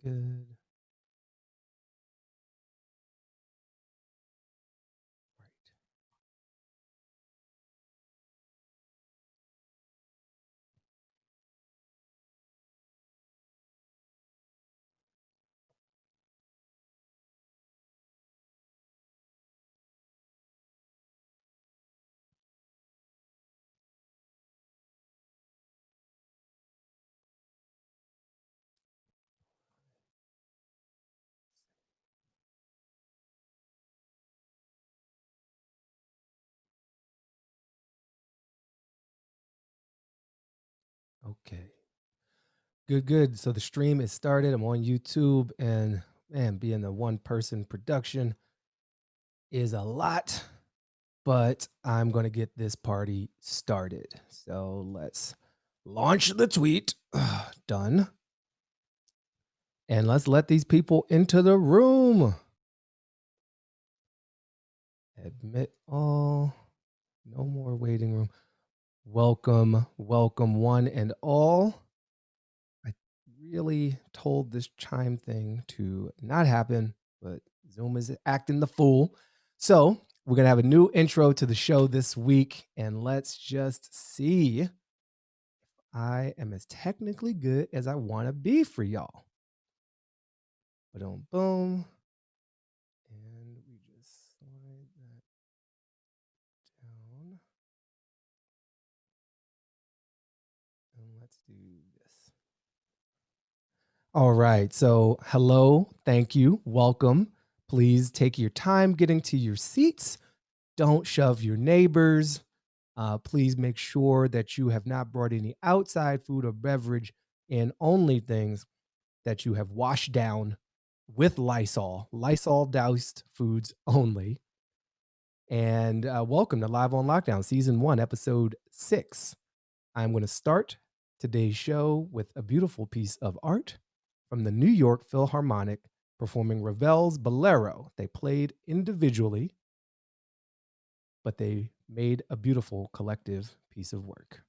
Good. Right. Okay. Good. So the stream is started. I'm on YouTube, and man, being a one-person production is a lot, but I'm going to get this party started. So let's launch the tweet. Done. And let's let these people into the room. Admit all. No more waiting room. Welcome, welcome one and all. I really told this chime thing to not happen, but Zoom is acting the fool. So we're going to have a new intro to the show this week, and let's just see if I am as technically good as I want to be for y'all. Boom, boom. And we just slide that down. And let's do this. All right. So, hello. Thank you. Welcome. Please take your time getting to your seats. Don't shove your neighbors. Please make sure that you have not brought any outside food or beverage in, only things that you have washed down with Lysol doused foods only. And welcome to Live on Lockdown, Season 1, Episode 6. I'm going to start today's show with a beautiful piece of art from the New York Philharmonic performing Ravel's Bolero. They played individually, but they made a beautiful collective piece of work.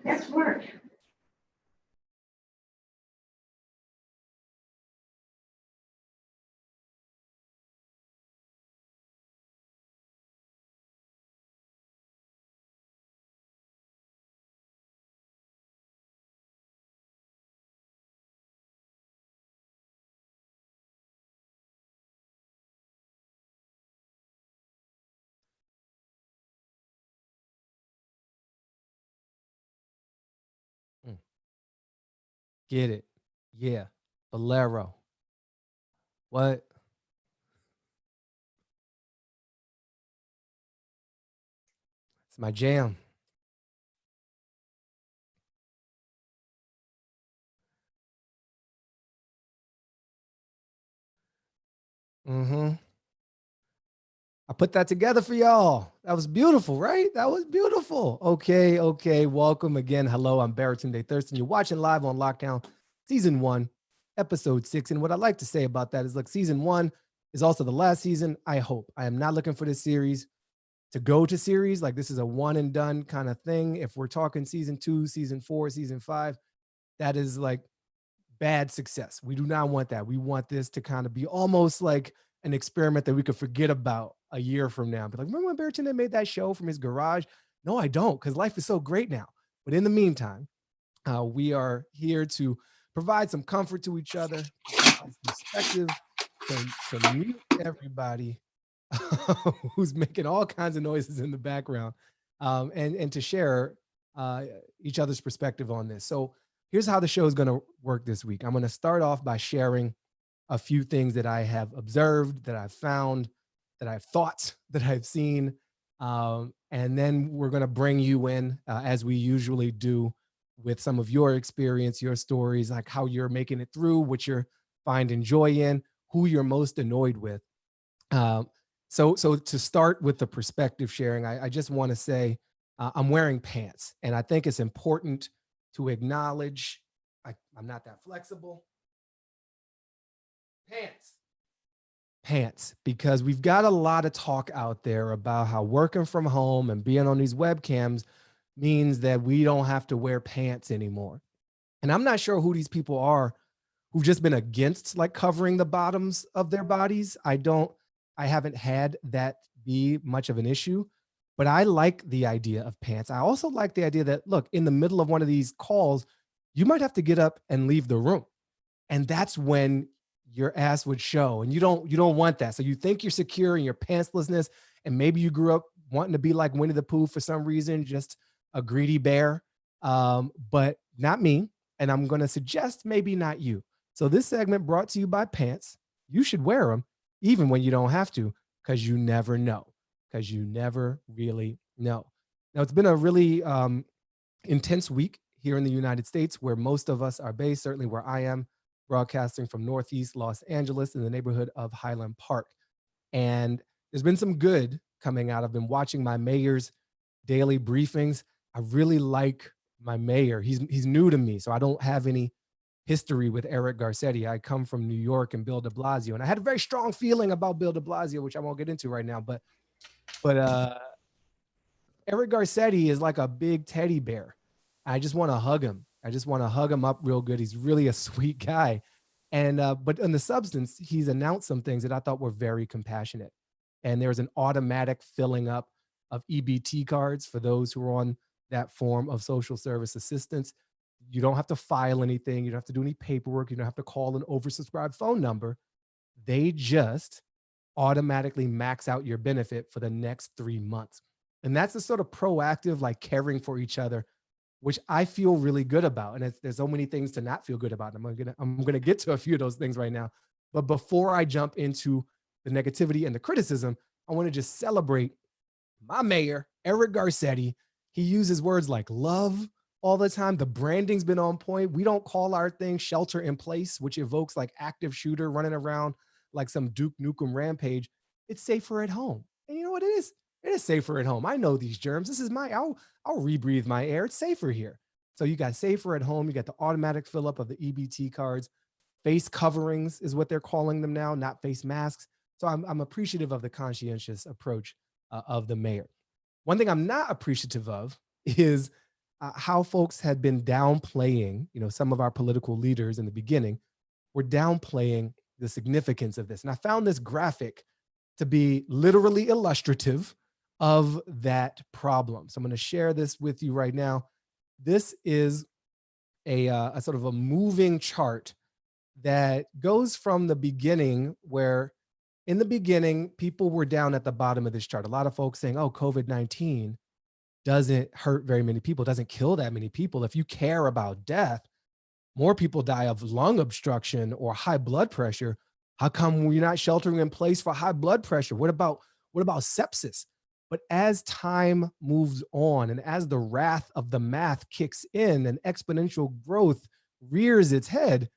That's work. Mm. Get it? Yeah. Bolero. What? It's my jam. Mm-hmm. I put that together for y'all. That was beautiful, right? That was beautiful. Okay. Welcome again. Hello, I'm Baratunde Thurston. You're watching Live on Lockdown, Season 1, Episode 6. And what I'd like to say about that is, look, Season 1 is also the last season, I hope. I am not looking for this series to go to series. Like, this is a one and done kind of thing. If we're talking Season 2, Season 4, Season 5, that is like bad success. We do not want that. We want this to kind of be almost like an experiment that we could forget about a year from now. But like, remember when Baratunde made that show from his garage? No, I don't, because life is so great now. But in the meantime, we are here to provide some comfort to each other, provide some perspective, to mute everybody who's making all kinds of noises in the background, and to share each other's perspective on this. So Here's how the show is going to work this week. I'm going to start off by sharing a few things that I have observed, that I've found, that I've thought, that I've seen. And then we're going to bring you in, as we usually do, with some of your experience, your stories, like how you're making it through, what you're finding joy in, who you're most annoyed with. Um, so to start with the perspective sharing, I just want to say I'm wearing pants, and I think it's important to acknowledge I'm not that flexible. Pants, because we've got a lot of talk out there about how working from home and being on these webcams means that we don't have to wear pants anymore. And I'm not sure who these people are who've just been against like covering the bottoms of their bodies. I haven't had that be much of an issue, but I like the idea of pants. I also like the idea that, look, in the middle of one of these calls, you might have to get up and leave the room. And that's when your ass would show. And you don't want that. So you think you're secure in your pantslessness, and maybe you grew up wanting to be like Winnie the Pooh for some reason, just a greedy bear. But not me. And I'm going to suggest maybe not you. So this segment brought to you by pants. You should wear them even when you don't have to, because you never know, because you never really know. Now, it's been a really intense week here in the United States, where most of us are based, certainly where I am, broadcasting from Northeast Los Angeles in the neighborhood of Highland Park. And there's been some good coming out. I've been watching my mayor's daily briefings. I really like my mayor. He's new to me, so I don't have any history with Eric Garcetti. I come from New York and Bill de Blasio, and I had a very strong feeling about Bill de Blasio, which I won't get into right now. But Eric Garcetti is like a big teddy bear. I just want to hug him. I just want to hug him up real good. He's really a sweet guy. And but in the substance, he's announced some things that I thought were very compassionate. And there's an automatic filling up of EBT cards for those who are on that form of social service assistance. You don't have to file anything. You don't have to do any paperwork. You don't have to call an oversubscribed phone number. They just automatically max out your benefit for the next 3 months. And that's the sort of proactive, like caring for each other, which I feel really good about. And there's so many things to not feel good about. I'm gonna get to a few of those things right now. But before I jump into the negativity and the criticism, I want to just celebrate my mayor, Eric Garcetti. He uses words like love all the time. The branding's been on point. We don't call our thing shelter in place, which evokes like active shooter running around like some Duke Nukem rampage. It's safer at home. And you know what it is? It is safer at home. I know these germs. This is I'll rebreathe my air. It's safer here. So you got safer at home. You got the automatic fill up of the EBT cards. Face coverings is what they're calling them now, not face masks. So I'm appreciative of the conscientious approach of the mayor. One thing I'm not appreciative of is how folks had been downplaying, some of our political leaders in the beginning were downplaying the significance of this. And I found this graphic to be literally illustrative of that problem. So I'm going to share this with you right now. This is a sort of a moving chart that goes from the beginning, where in the beginning, people were down at the bottom of this chart. A lot of folks saying, oh, COVID-19 doesn't hurt very many people, doesn't kill that many people. If you care about death, more people die of lung obstruction or high blood pressure. How come we're not sheltering in place for high blood pressure? What about sepsis? But as time moves on and as the wrath of the math kicks in and exponential growth rears its head,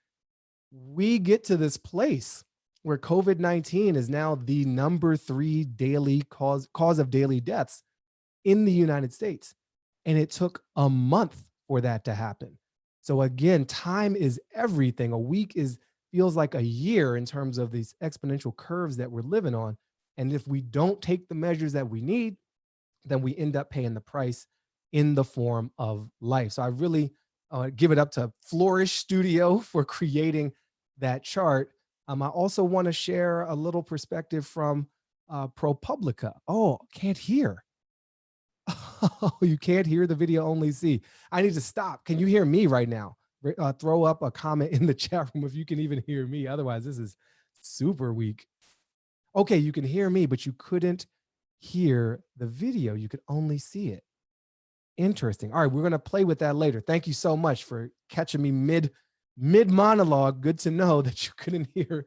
we get to this place where COVID-19 is now the number 3 daily cause of daily deaths in the United States. And it took a month for that to happen. So again, time is everything. A week feels like a year in terms of these exponential curves that we're living on. And if we don't take the measures that we need, then we end up paying the price in the form of life. So I really give it up to Flourish Studio for creating that chart. I also want to share a little perspective from ProPublica. Oh, can't hear. Oh, you can't hear, the video only see. I need to stop. Can you hear me right now? Throw up a comment in the chat room if you can even hear me. Otherwise, this is super weak. Okay, you can hear me, but you couldn't hear the video. You could only see it. Interesting. All right, we're going to play with that later. Thank you so much for catching me mid monologue. Good to know that you couldn't hear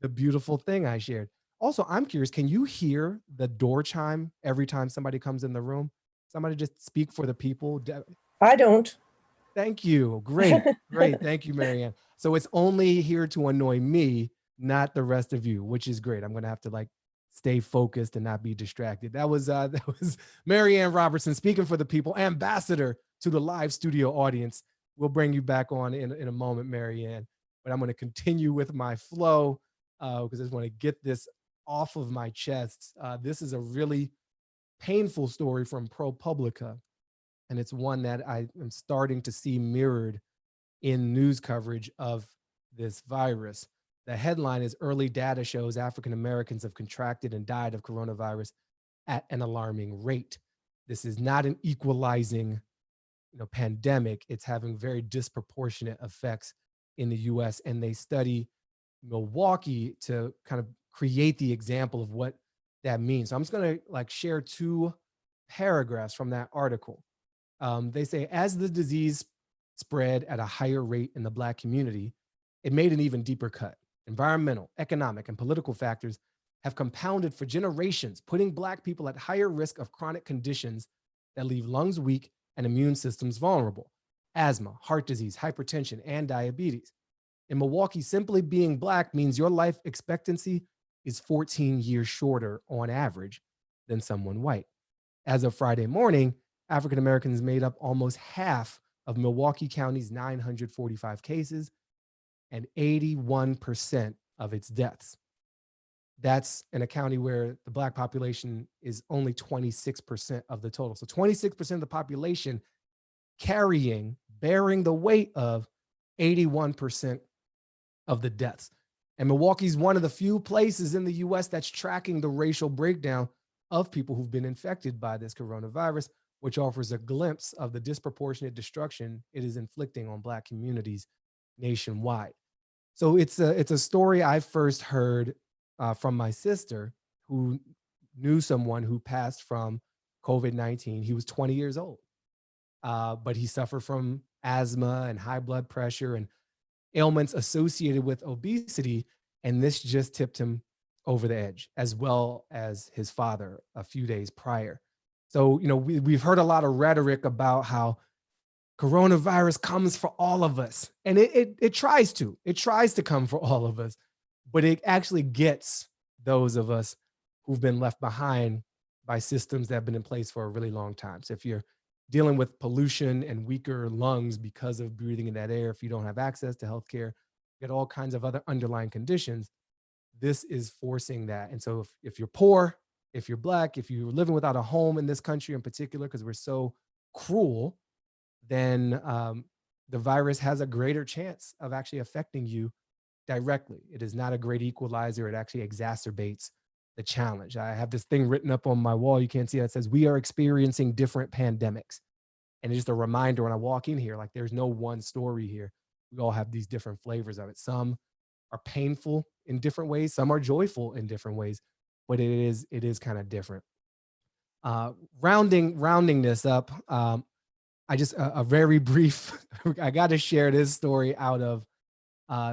the beautiful thing I shared. Also, I'm curious, can you hear the door chime every time somebody comes in the room? Somebody just speak for the people. I don't. Thank you. Great. Great. Thank you, Marianne. So it's only here to annoy me, not the rest of you, which is great. I'm going to have to like stay focused and not be distracted. That was Marianne Robertson speaking for the people, ambassador to the live studio audience. We'll bring you back on in a moment, Marianne, but I'm going to continue with my flow because I just want to get this off of my chest. This is a really painful story from ProPublica, and it's one that I am starting to see mirrored in news coverage of this virus. The headline is "Early Data Shows African Americans have contracted and died of coronavirus at an alarming rate." This is not an equalizing, pandemic. It's having very disproportionate effects in the US, and they study Milwaukee to kind of create the example of what that means. So I'm just going to like share two paragraphs from that article. They say, as the disease spread at a higher rate in the Black community, it made an even deeper cut. Environmental, economic, and political factors have compounded for generations, putting Black people at higher risk of chronic conditions that leave lungs weak and immune systems vulnerable: asthma, heart disease, hypertension, and diabetes. In Milwaukee, simply being Black means your life expectancy is 14 years shorter on average than someone white. As of Friday morning, African Americans made up almost half of Milwaukee County's 945 cases and 81% of its deaths. That's in a county where the Black population is only 26% of the total. So 26% of the population bearing the weight of 81% of the deaths. And Milwaukee's one of the few places in the US that's tracking the racial breakdown of people who've been infected by this coronavirus, which offers a glimpse of the disproportionate destruction it is inflicting on Black communities nationwide. So it's a story I first heard from my sister, who knew someone who passed from COVID-19. He was 20 years old, but he suffered from asthma and high blood pressure and ailments associated with obesity, and this just tipped him over the edge, as well as his father a few days prior. So, we've heard a lot of rhetoric about how coronavirus comes for all of us, and it tries to come for all of us, but it actually gets those of us who've been left behind by systems that have been in place for a really long time. So if you're dealing with pollution and weaker lungs because of breathing in that air, if you don't have access to healthcare, you get all kinds of other underlying conditions, this is forcing that. And so if you're poor, if you're Black, if you're living without a home in this country in particular, because we're so cruel, then the virus has a greater chance of actually affecting you directly. It is not a great equalizer. It actually exacerbates the challenge. I have this thing written up on my wall. You can't see it. It says, "We are experiencing different pandemics." And it's just a reminder when I walk in here, like there's no one story here. We all have these different flavors of it. Some are painful in different ways. Some are joyful in different ways, but it is kind of different. Rounding this up, I just a very brief, I got to share this story out of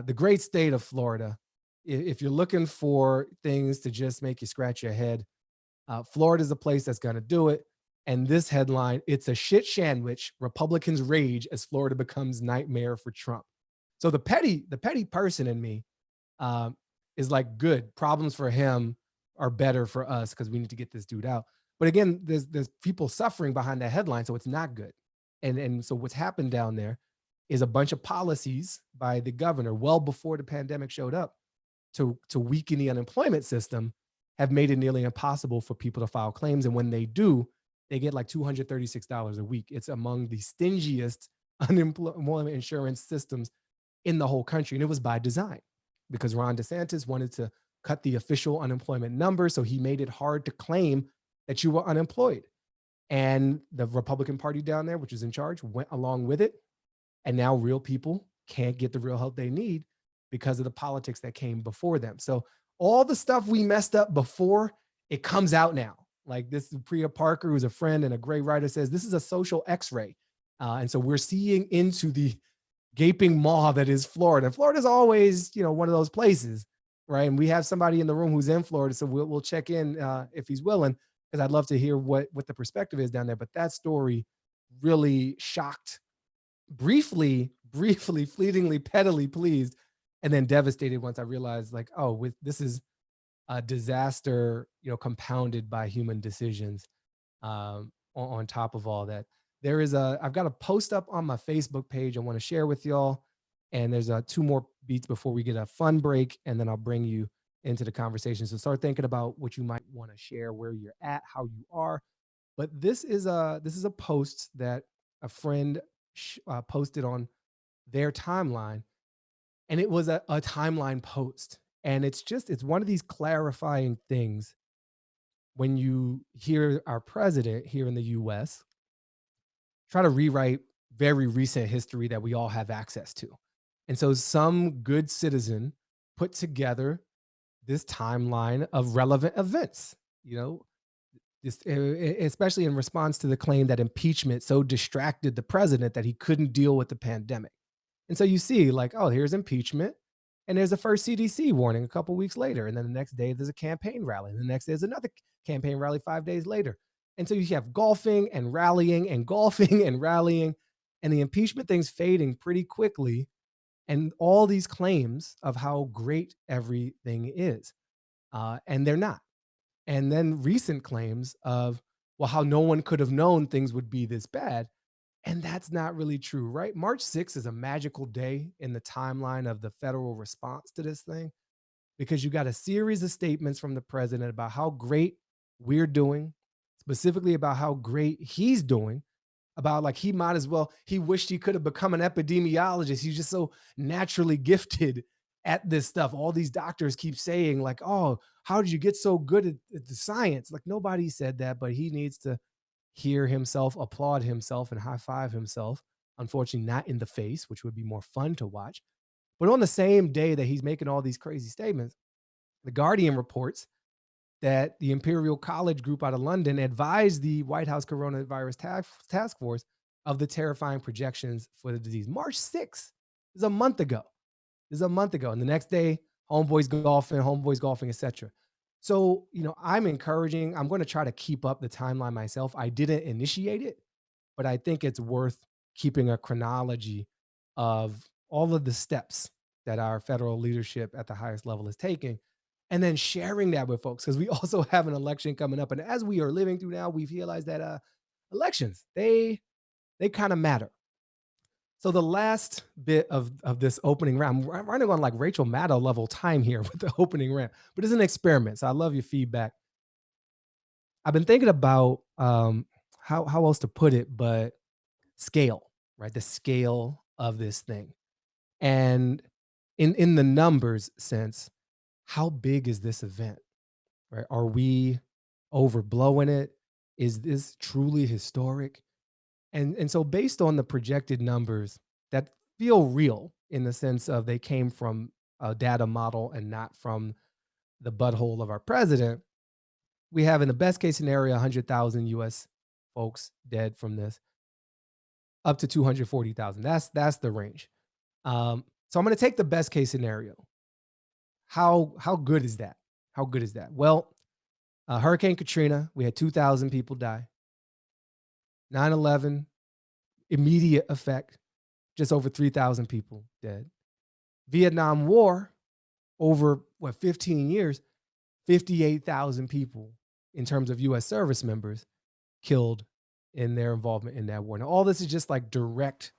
the great state of Florida. If you're looking for things to just make you scratch your head, Florida is a place that's going to do it. And this headline, "It's a shit sandwich. Republicans rage as Florida becomes nightmare for Trump." So the petty person in me is like, good, problems for him are better for us because we need to get this dude out. But again, there's people suffering behind that headline, so it's not good. And so what's happened down there is a bunch of policies by the governor well before the pandemic showed up to weaken the unemployment system have made it nearly impossible for people to file claims. And when they do, they get like $236 a week. It's among the stingiest unemployment insurance systems in the whole country. And it was by design because Ron DeSantis wanted to cut the official unemployment number. So he made it hard to claim that you were unemployed. And the Republican Party down there, which is in charge, went along with it. And now real people can't get the real help they need because of the politics that came before them. So all the stuff we messed up before, it comes out now. Like this Priya Parker, who's a friend and a great writer, says this is a social X-ray. And so we're seeing into the gaping maw that is Florida. And Florida's always, one of those places, right? And we have somebody in the room who's in Florida, so we'll check in if he's willing, because I'd love to hear what the perspective is down there. But that story really shocked, briefly, fleetingly, pettily pleased, and then devastated once I realized, like, oh, this is a disaster, compounded by human decisions. On top of all that, I've got a post up on my Facebook page I want to share with y'all, and there's two more beats before we get a fun break, and then I'll bring you into the conversation. So start thinking about what you might want to share, where you're at, how you are. But this is a post that a friend posted on their timeline, and it was a timeline post, and it's one of these clarifying things when you hear our president here in the US try to rewrite very recent history that we all have access to. And so some good citizen put together this timeline of relevant events, especially in response to the claim that impeachment so distracted the president that he couldn't deal with the pandemic. And so you see, like, oh, here's impeachment, and there's a first CDC warning a couple weeks later, and then the next day there's a campaign rally, and the next day there's another campaign rally 5 days later. And so you have golfing and rallying and golfing and rallying, and the impeachment thing's fading pretty quickly, and all these claims of how great everything is, and they're not. And then recent claims of, well, how no one could have known things would be this bad. And that's not really true, right? March 6th is a magical day in the timeline of the federal response to this thing, because you got a series of statements from the president about how great we're doing, specifically about how great he's doing, about like he wished he could have become an epidemiologist. He's just so naturally gifted at this stuff. All these doctors keep saying, like, oh, how did you get so good at the science? Like, nobody said that, but he needs to hear himself, applaud himself, and high five himself. Unfortunately, not in the face, which would be more fun to watch. But on the same day that he's making all these crazy statements, The Guardian reports that the Imperial College Group out of London advised the White House coronavirus task force of the terrifying projections for the disease. March 6th is a month ago. And the next day, homeboys golfing, etc. So, I'm going to try to keep up the timeline myself. I didn't initiate it, but I think it's worth keeping a chronology of all of the steps that our federal leadership at the highest level is taking, and then sharing that with folks, because we also have an election coming up. And as we are living through now, we've realized that elections, they kind of matter. So the last bit of this opening round, I'm running on like Rachel Maddow level time here with the opening round, but it's an experiment. So I love your feedback. I've been thinking about how else to put it, but scale, right? The scale of this thing. And in the numbers sense, how big is this event, right? Are we overblowing it? Is this truly historic? And so based on the projected numbers that feel real in the sense of they came from a data model and not from the butthole of our president, we have in the best case scenario 100,000 US folks dead from this, up to 240,000. That's the range. So I'm going to take the best case scenario. How good is that? How good is that? Well, Hurricane Katrina, we had 2,000 people die. 9/11, immediate effect, just over 3,000 people dead. Vietnam War, over 15 years, 58,000 people in terms of US service members killed in their involvement in that war. Now, all this is just like direct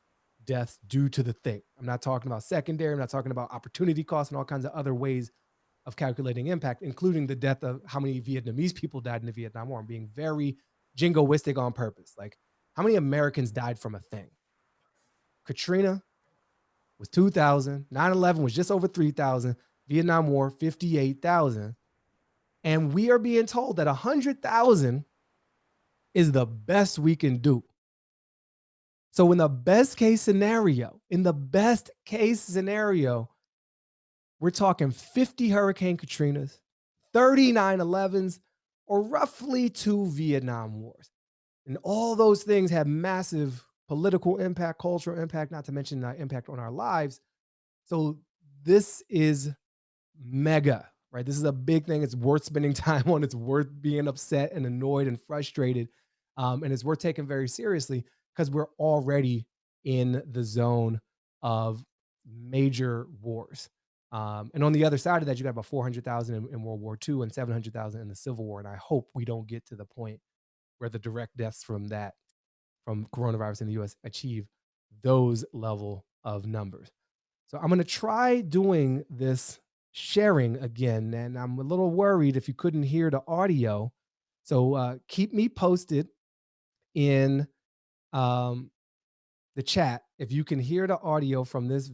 deaths due to the thing. I'm not talking about secondary. I'm not talking about opportunity costs and all kinds of other ways of calculating impact, including the death of how many Vietnamese people died in the Vietnam War. I'm being very jingoistic on purpose. Like, how many Americans died from a thing? Katrina was 2,000. 9/11 was just over 3,000. Vietnam War, 58,000. And we are being told that 100,000 is the best we can do. So in the best case scenario, we're talking 50 Hurricane Katrinas, 30 9/11s, or roughly 2 Vietnam Wars. And all those things have massive political impact, cultural impact, not to mention the impact on our lives. So this is mega, right? This is a big thing. It's worth spending time on. It's worth being upset and annoyed and frustrated. And it's worth taking very seriously because we're already in the zone of major wars. And on the other side of that, you got about 400,000 in World War II and 700,000 in the Civil War. And I hope we don't get to the point where the direct deaths from coronavirus in the US achieve those level of numbers. So I'm going to try doing this sharing again. And I'm a little worried if you couldn't hear the audio. So keep me posted in um, the chat if you can hear the audio from this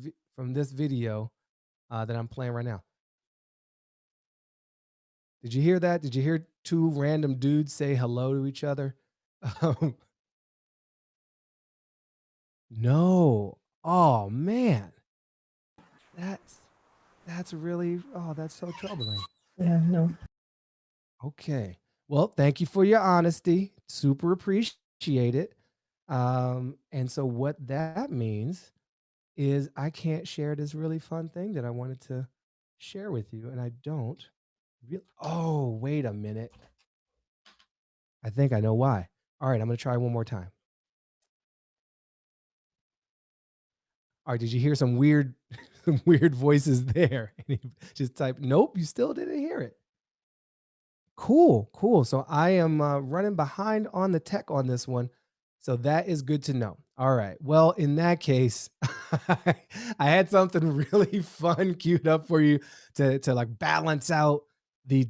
video that I'm playing right now. Did you hear that? Did you hear two random dudes say hello to each other? No. Oh man. That's really, oh, that's so troubling. Yeah, no. Okay. Well, thank you for your honesty. Super appreciate it. And so what that means is I can't share this really fun thing that I wanted to share with you, and I don't. Oh, wait a minute. I think I know why. All right, I'm going to try one more time. All right, did you hear some weird some weird voices there? And he just type, nope, you still didn't hear it. Cool. So I am running behind on the tech on this one. So that is good to know. All right. Well, in that case, I had something really fun queued up for you to like balance out the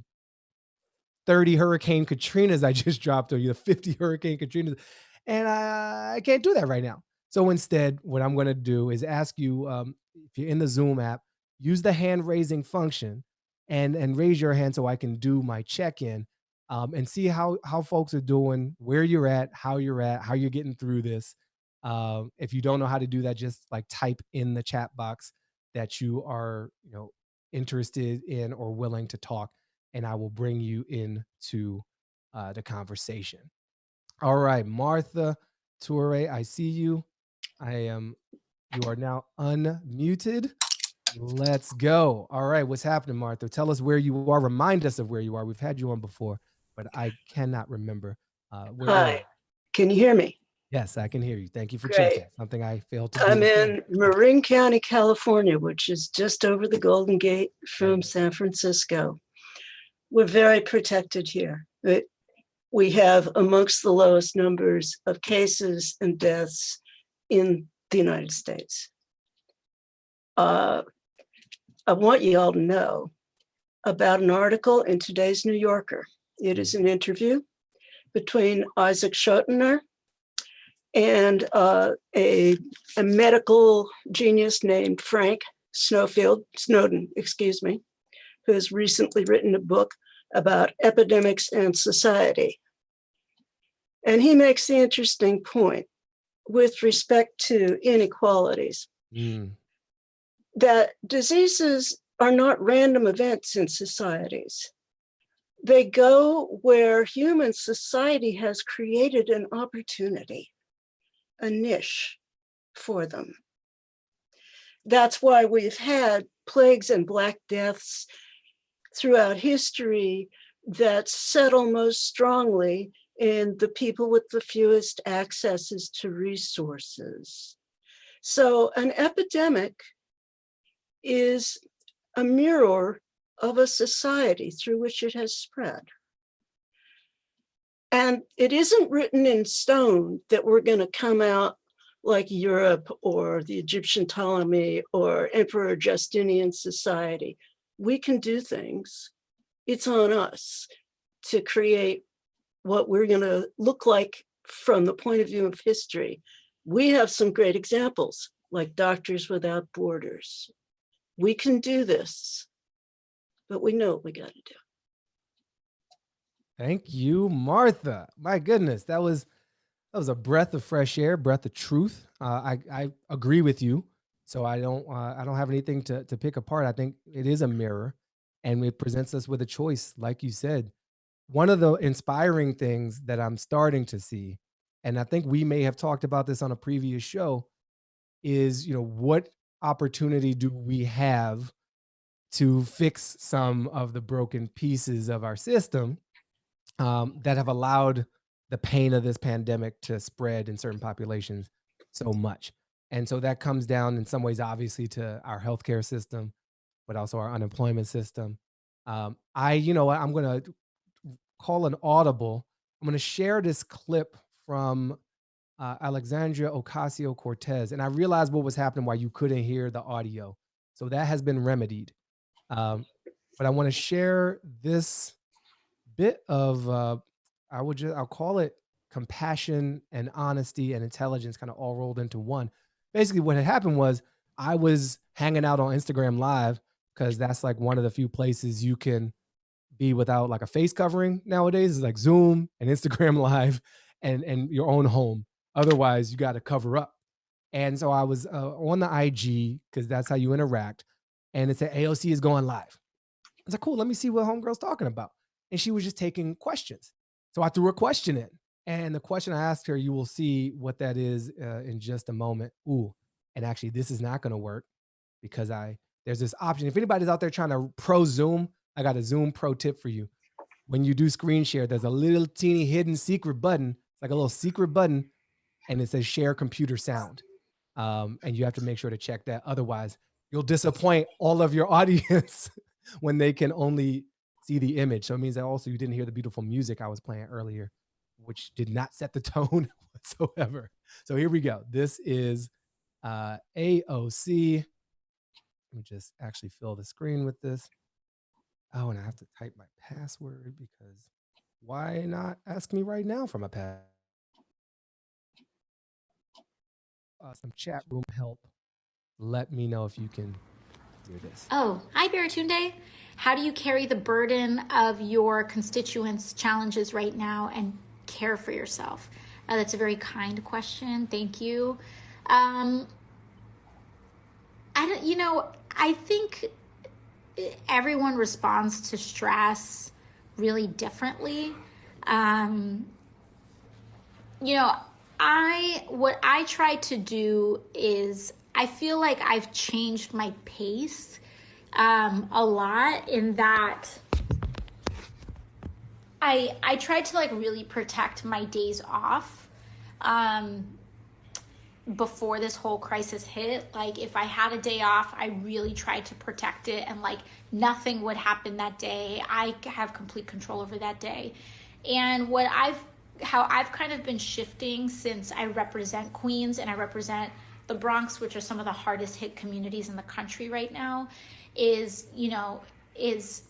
30 Hurricane Katrinas I just dropped on you, the 50 Hurricane Katrinas. And I can't do that right now. So instead, what I'm going to do is ask you, if you're in the Zoom app, use the hand raising function and raise your hand so I can do my check-in, and see how folks are doing, where you're at, how you're getting through this. If you don't know how to do that, just like type in the chat box that you are, interested in or willing to talk, and I will bring you into the conversation. All right, Martha Toure, I see you. You are now unmuted. Let's go. All right, what's happening, Martha? Tell us where you are. Remind us of where you are. We've had you on before, but I cannot remember where you Hi, are. can you hear me? Yes, I can hear you. Thank you for Great. checking. Something I failed to do. I'm in Marin County, California, which is just over the Golden Gate from San Francisco. We're very protected here. We have amongst the lowest numbers of cases and deaths in the United States. I want you all to know about an article in today's New Yorker. It is an interview between Isaac Schoettner and a medical genius named Frank Snowden, who has recently written a book about epidemics and society. And he makes the interesting point with respect to inequalities, that diseases are not random events in societies. They go where human society has created an opportunity, a niche for them. That's why we've had plagues and Black Deaths throughout history that settle most strongly in the people with the fewest accesses to resources. So an epidemic is a mirror of a society through which it has spread. And it isn't written in stone that we're going to come out like Europe or the Egyptian Ptolemy or Emperor Justinian society. We can do things. It's on us to create what we're going to look like from the point of view of history. We have some great examples, like Doctors Without Borders. We can do this, but we know what we got to do. Thank you, Martha. My goodness, that was a breath of fresh air, breath of truth. I agree with you, so I don't have anything to pick apart. I think it is a mirror, and it presents us with a choice, like you said. one of the inspiring things that I'm starting to see, and I think we may have talked about this on a previous show, is, what opportunity do we have to fix some of the broken pieces of our system, that have allowed the pain of this pandemic to spread in certain populations so much. And so that comes down in some ways, obviously, to our healthcare system, but also our unemployment system. I'm going to call an audible. I'm going to share this clip from Alexandria Ocasio Cortez. And I realized what was happening why you couldn't hear the audio. So that has been remedied. Um, but I want to share this bit of I'll call it compassion and honesty and intelligence kind of all rolled into one. Basically, what had happened was I was hanging out on Instagram Live because that's like one of the few places you can be without like a face covering nowadays. Is like Zoom and Instagram Live and your own home. Otherwise, you got to cover up. And so I was on the IG because that's how you interact. And it said AOC is going live. I was like, cool, let me see what homegirl's talking about. And she was just taking questions. So I threw a question in. And the question I asked her, you will see what that is in just a moment. Ooh, and actually, this is not going to work because there's this option. If anybody's out there trying to pro Zoom, I got a Zoom pro tip for you. When you do screen share, there's a little teeny hidden secret button. It's like a little secret button, and it says share computer sound. And you have to make sure to check that. Otherwise, you'll disappoint all of your audience when they can only see the image. So it means that also you didn't hear the beautiful music I was playing earlier, which did not set the tone whatsoever. So here we go. This is AOC. Let me just actually fill the screen with this. Oh, and I have to type my password because why not ask me right now for my password? Some chat room help. Let me know if you can hear this. Oh, hi, Baratunde. How do you carry the burden of your constituents' challenges right now and care for yourself? That's a very kind question. Thank you. Um, I don't, I think everyone responds to stress really differently. Um, you know, what I try to do is I feel like I've changed my pace a lot in that I try to like really protect my days off um, before this whole crisis hit. Like if I had a day off, I really tried to protect it and like nothing would happen that day. I have complete control over that day. And how I've kind of been shifting since I represent Queens and I represent the Bronx, which are some of the hardest hit communities in the country right now, is, is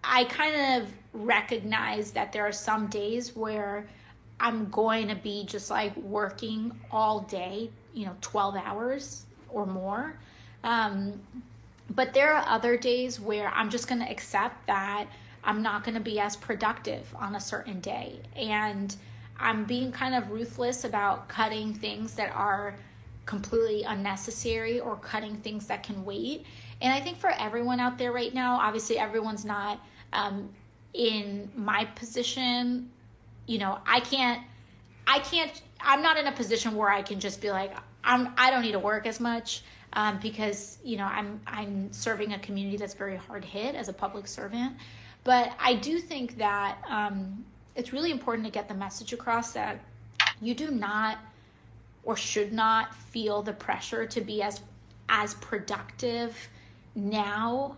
I kind of recognize that there are some days where I'm going to be just like working all day, 12 hours or more. Um, but there are other days where I'm just going to accept that I'm not going to be as productive on a certain day. And I'm being kind of ruthless about cutting things that are completely unnecessary or cutting things that can wait. And I think for everyone out there right now, obviously everyone's not um, in my position. I'm not in a position where I can just be like, I don't need to work as much because I'm serving a community that's very hard hit as a public servant. But I do think that it's really important to get the message across that you do not or should not feel the pressure to be as productive now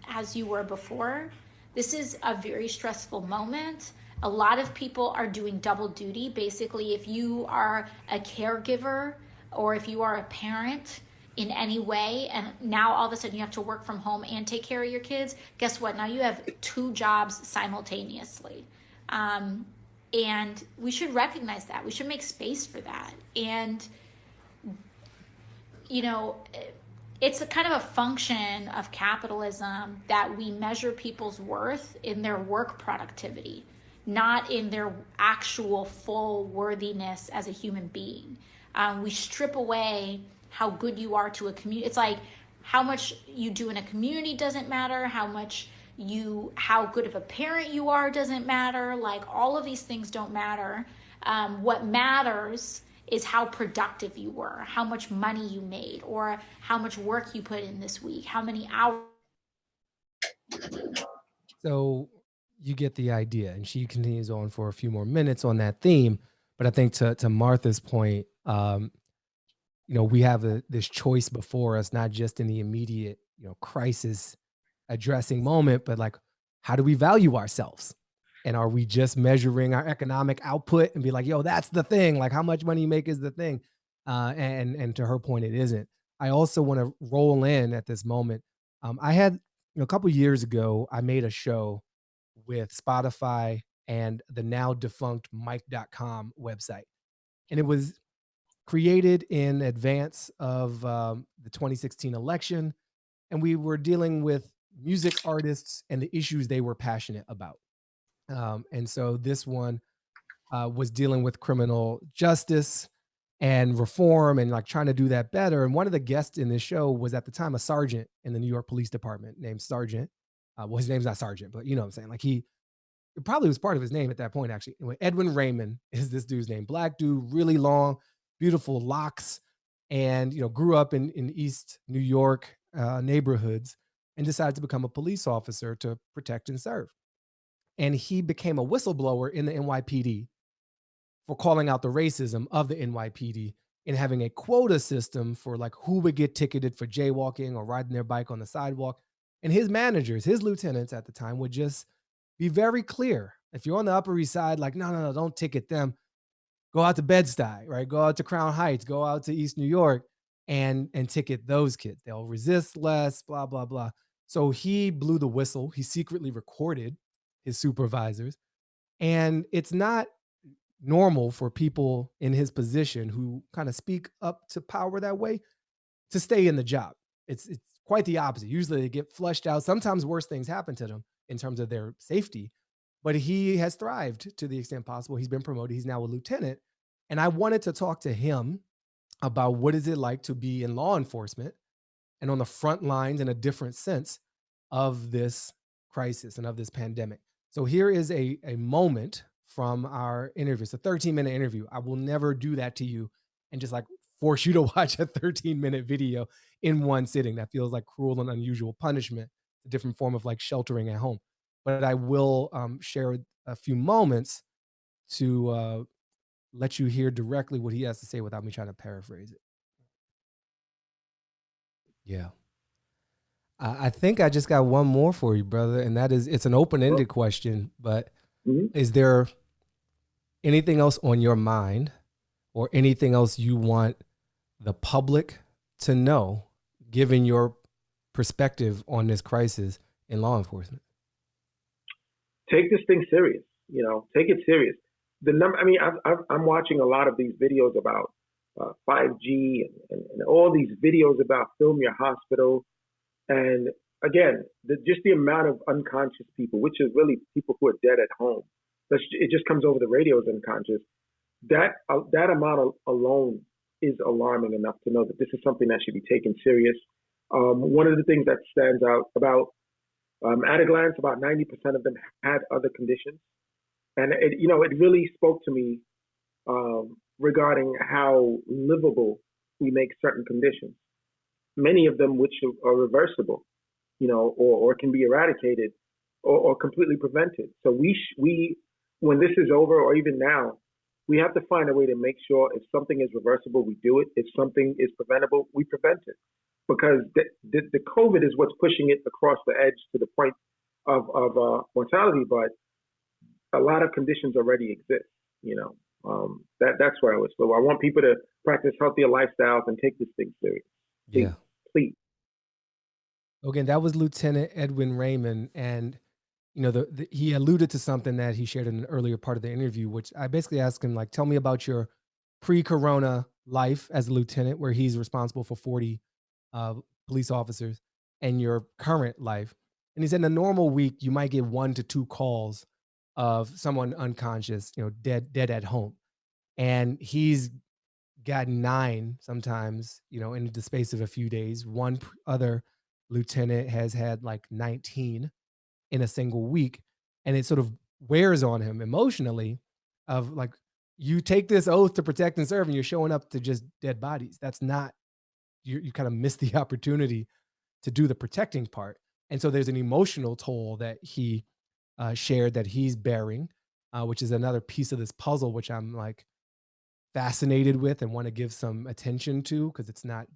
as you were before. This is a very stressful moment. A lot of people are doing double duty. Basically, if you are a caregiver or if you are a parent in any way, and now all of a sudden you have to work from home and take care of your kids, guess what? Now you have two jobs simultaneously. Um, and we should recognize that. We should make space for that. And, you know, it's a kind of a function of capitalism that we measure people's worth in their work productivity, not in their actual full worthiness as a human being. We strip away how good you are to a community. It's like how much you do in a community doesn't matter, how much how good of a parent you are doesn't matter. Like, all of these things don't matter. What matters is how productive you were, how much money you made, or how much work you put in this week, how many hours. So you get the idea. And she continues on for a few more minutes on that theme. But I think to Martha's point, we have this choice before us, not just in the immediate, crisis addressing moment, but like, how do we value ourselves? And are we just measuring our economic output and be like, yo, that's the thing? Like, how much money you make is the thing. And to her point, it isn't. I also want to roll in at this moment. I had, a couple years ago, I made a show with Spotify and the now defunct Mike.com website. And it was created in advance of the 2016 election. And we were dealing with music artists and the issues they were passionate about. And so this one was dealing with criminal justice and reform and like trying to do that better. And one of the guests in this show was at the time a sergeant in the New York Police Department named Sergeant. Well, his name's not Sergeant, but you know what I'm saying? Like it probably was part of his name at that point, actually. Anyway, Edwin Raymond is this dude's name. Black dude, really long, beautiful locks, and grew up in East New York neighborhoods and decided to become a police officer to protect and serve. And he became a whistleblower in the NYPD for calling out the racism of the NYPD and having a quota system for like who would get ticketed for jaywalking or riding their bike on the sidewalk. And his managers, his lieutenants at the time would just be very clear. If you're on the Upper East Side, like, no, don't ticket them. Go out to Bed-Stuy, right? Go out to Crown Heights, go out to East New York and ticket those kids. They'll resist less, blah, blah, blah. So he blew the whistle. He secretly recorded his supervisors. And it's not normal for people in his position who kind of speak up to power that way to stay in the job. It's quite the opposite. Usually they get flushed out. Sometimes worse things happen to them in terms of their safety. But he has thrived to the extent possible. He's been promoted. He's now a lieutenant. And I wanted to talk to him about what is it like to be in law enforcement and on the front lines in a different sense of this crisis and of this pandemic. So here is a moment from our interview. It's a 13-minute interview. I will never do that to you and just like force you to watch a 13-minute video in one sitting. That feels like cruel and unusual punishment, a different form of like sheltering at home. But I will share a few moments to let you hear directly what he has to say without me trying to paraphrase it. Yeah. I think I just got one more for you, brother. And that is, it's an open-ended question, but is there anything else on your mind or anything else you want the public to know, given your perspective on this crisis in law enforcement? Take this thing serious, take it serious. I'm watching a lot of these videos about 5G and all these videos about film your hospital. And again, just the amount of unconscious people, which is really people who are dead at home. It just comes over the radio as unconscious. That amount alone is alarming enough to know that this is something that should be taken serious. One of the things that stands out at a glance, about 90% of them had other conditions. And it really spoke to me regarding how livable we make certain conditions. Many of them which are reversible, or can be eradicated or completely prevented. So we when this is over, or even now, we have to find a way to make sure if something is reversible, we do it. If something is preventable, we prevent it. Because the COVID is what's pushing it across the edge to the point of mortality, but a lot of conditions already exist. That's where I was. So I want people to practice healthier lifestyles and take this thing serious. Please. Again, that was Lieutenant Edwin Raymond, and he alluded to something that he shared in an earlier part of the interview, which I basically asked him, like, tell me about your pre-corona life as a lieutenant, where he's responsible for 40 police officers, and your current life. And he said in a normal week, you might get 1 to 2 calls of someone unconscious, dead at home. And he's gotten 9 sometimes, in the space of a few days. One other lieutenant has had like 19. in a single week. And it sort of wears on him emotionally of like, you take this oath to protect and serve and you're showing up to just dead bodies. That's not, you kind of miss the opportunity to do the protecting part. And so there's an emotional toll that he shared that he's bearing, which is another piece of this puzzle, which I'm like fascinated with and want to give some attention to, because it's not,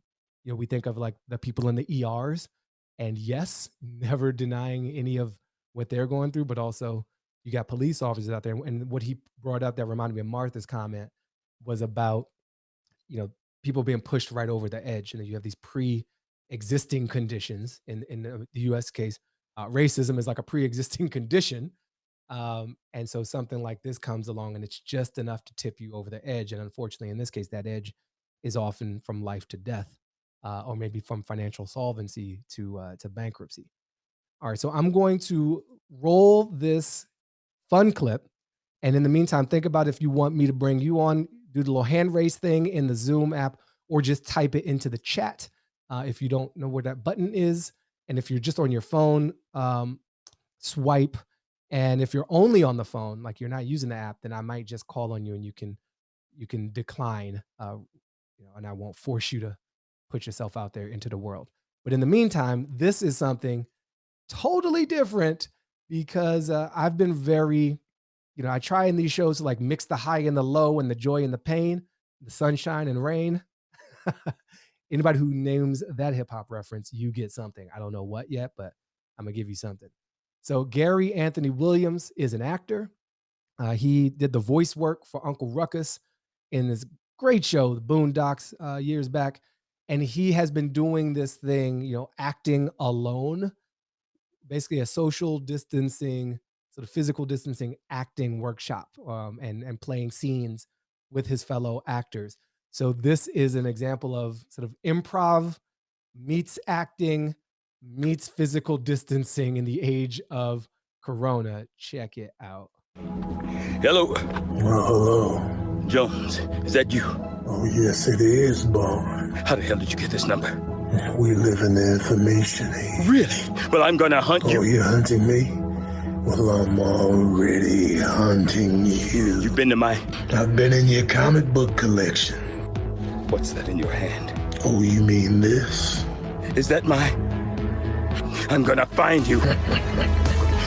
we think of like the people in the ERs, and yes, never denying any of what they're going through, but also you got police officers out there. And what he brought up that reminded me of Martha's comment was about, people being pushed right over the edge. And then you have these pre-existing conditions. In the US case, racism is like a pre-existing condition. And so something like this comes along and it's just enough to tip you over the edge. And unfortunately, in this case, that edge is often from life to death, or maybe from financial solvency to bankruptcy. All right, so I'm going to roll this fun clip. And in the meantime, think about if you want me to bring you on, do the little hand raise thing in the Zoom app, or just type it into the chat if you don't know where that button is. And if you're just on your phone, swipe. And if you're only on the phone, like you're not using the app, then I might just call on you and you can decline, and I won't force you to put yourself out there into the world. But in the meantime, this is something totally different because I've been very, I try in these shows to like mix the high and the low and the joy and the pain, the sunshine and rain. Anybody who names that hip hop reference, you get something. I don't know what yet, but I'm gonna give you something. So Gary Anthony Williams is an actor. He did the voice work for Uncle Ruckus in this great show, The Boondocks, years back. And he has been doing this thing, acting alone, basically a social distancing, sort of physical distancing acting workshop, and playing scenes with his fellow actors. So this is an example of sort of improv meets acting meets physical distancing in the age of Corona. Check it out. Hello. Well, hello. Jones, is that you? Oh, yes, it is, Bond. How the hell did you get this number? We live in the information age. Really? Well, I'm gonna hunt you. Oh, you're hunting me? Well, I'm already hunting you. You've been to my... I've been in your comic book collection. What's that in your hand? Oh, you mean this? Is that my... I'm gonna find you.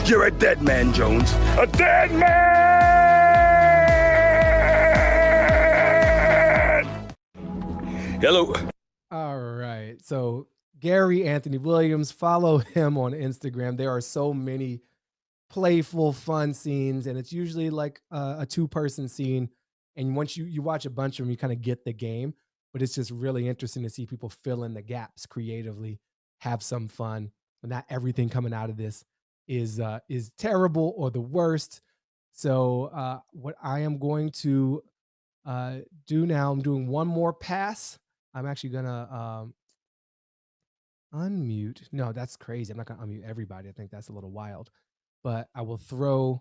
You're a dead man, Jones. A dead man! Hello. All right. So Gary Anthony Williams, follow him on Instagram. There are so many playful, fun scenes, and it's usually like a two-person scene. And once you watch a bunch of them, you kind of get the game. But it's just really interesting to see people fill in the gaps creatively, have some fun. But not everything coming out of this is terrible or the worst. So what I am going to do now, I'm doing one more pass. I'm actually gonna unmute. No, that's crazy. I'm not gonna unmute everybody. I think that's a little wild. But I will throw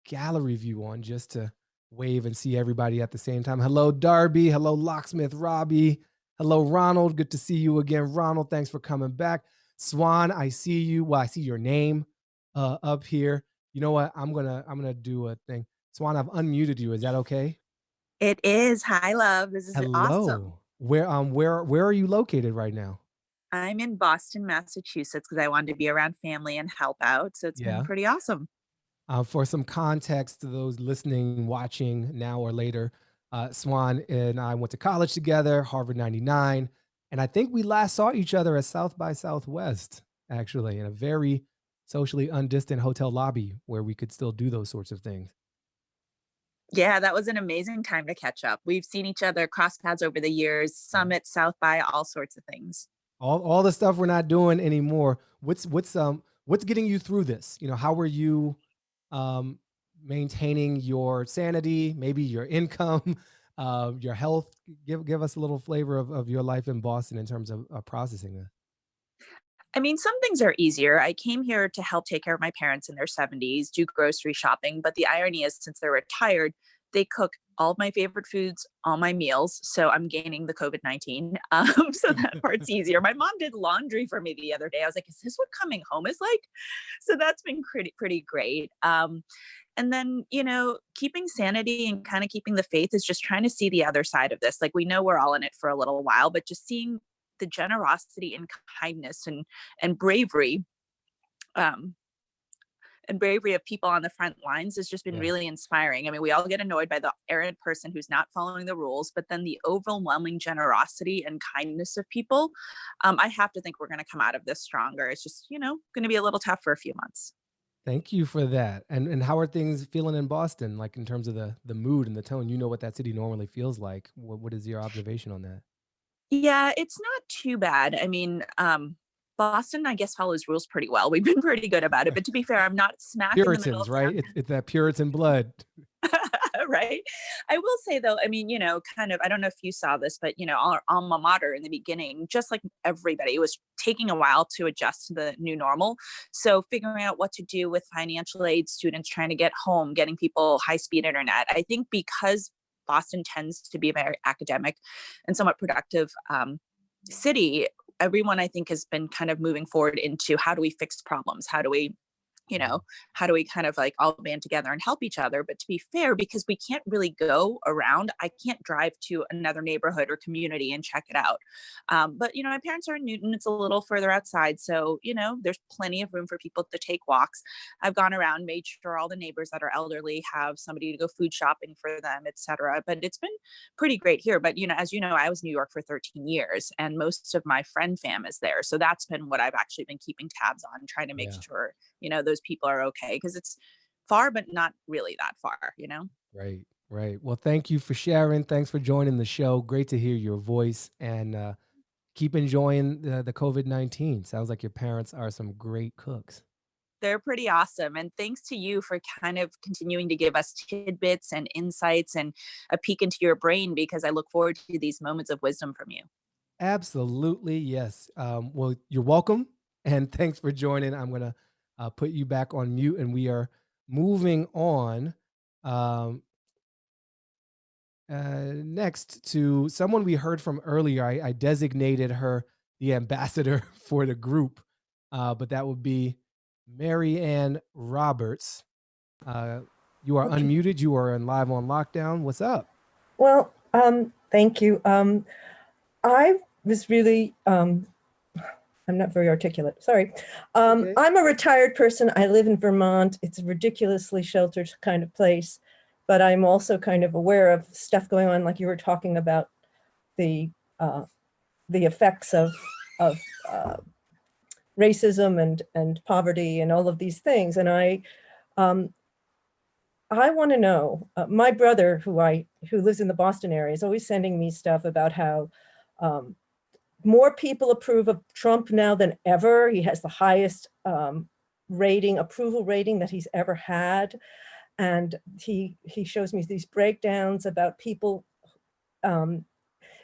gallery view on just to wave and see everybody at the same time. Hello, Darby. Hello, Locksmith Robbie. Hello, Ronald. Good to see you again. Ronald, thanks for coming back. Swan, I see you. Well, I see your name up here. You know what? I'm gonna do a thing. Swan, I've unmuted you. Is that okay? It is. Hi, love. This is awesome. Where are you located right now? I'm in Boston, Massachusetts, because I wanted to be around family and help out. So it's been pretty awesome. For some context to those listening, watching now or later, Swan and I went to college together, Harvard 99. And I think we last saw each other at South by Southwest, actually, in a very socially undistant hotel lobby where we could still do those sorts of things. Yeah, that was an amazing time to catch up. We've seen each other, cross paths over the years, Summit, South by, all sorts of things. All the stuff we're not doing anymore. What's getting you through this? How are you maintaining your sanity, maybe your income, your health? Give us a little flavor of your life in Boston in terms of processing this. I mean, some things are easier. I came here to help take care of my parents in their 70s, do grocery shopping. But the irony is, since they're retired, They cook all of my favorite foods, all my meals. So I'm gaining the COVID-19. So that part's easier. My mom did laundry for me the other day. I was like, is this what coming home is like? So that's been pretty great. And then, keeping sanity and kind of keeping the faith is just trying to see the other side of this. Like, we know we're all in it for a little while, but just seeing the generosity and kindness and bravery, of people on the front lines has just been really inspiring. I mean, we all get annoyed by the errant person who's not following the rules, but then the overwhelming generosity and kindness of people, I have to think we're going to come out of this stronger. It's just, going to be a little tough for a few months. Thank you for that. And how are things feeling in Boston, like in terms of the mood and the tone? You know what that city normally feels like. What is your observation on that? Yeah, it's not too bad. I mean, Boston, I guess, follows rules pretty well. We've been pretty good about it. But to be fair, I'm not smack in the middle Puritans, of right? town. It's that Puritan blood. Right. I will say though, I mean, kind of, I don't know if you saw this, but our alma mater in the beginning, just like everybody, was taking a while to adjust to the new normal. So figuring out what to do with financial aid, students trying to get home, getting people high-speed internet. I think because Boston tends to be a very academic and somewhat productive city, everyone, I think, has been kind of moving forward into how do we fix problems? How do we kind of like all band together and help each other? But to be fair, because we can't really go around, I can't drive to another neighborhood or community and check it out. But my parents are in Newton. It's a little further outside. So, there's plenty of room for people to take walks. I've gone around, made sure all the neighbors that are elderly have somebody to go food shopping for them, etc. But it's been pretty great here. But, as you know, I was in New York for 13 years and most of my friend fam is there. So that's been what I've actually been keeping tabs on, trying to make sure, those people are okay, because it's far, but not really that far. Right. Well, thank you for sharing. Thanks for joining the show. Great to hear your voice, and keep enjoying the COVID-19. Sounds like your parents are some great cooks. They're pretty awesome. And thanks to you for kind of continuing to give us tidbits and insights and a peek into your brain, because I look forward to these moments of wisdom from you. Absolutely. Yes. Well, you're welcome. And thanks for joining. I'm going to put you back on mute, and we are moving on next to someone we heard from earlier. I designated her the ambassador for the group, but that would be Mary Ann Roberts. You are unmuted. You are live on lockdown. What's up? Well, thank you. I was really, I'm not very articulate, sorry. Okay. I'm a retired person. I live in Vermont. It's a ridiculously sheltered kind of place, but I'm also kind of aware of stuff going on, like you were talking about the effects of racism and poverty and all of these things. And I want to know, my brother, who lives in the Boston area, is always sending me stuff about how more people approve of Trump now than ever. He has the highest approval rating that he's ever had. And he shows me these breakdowns about people.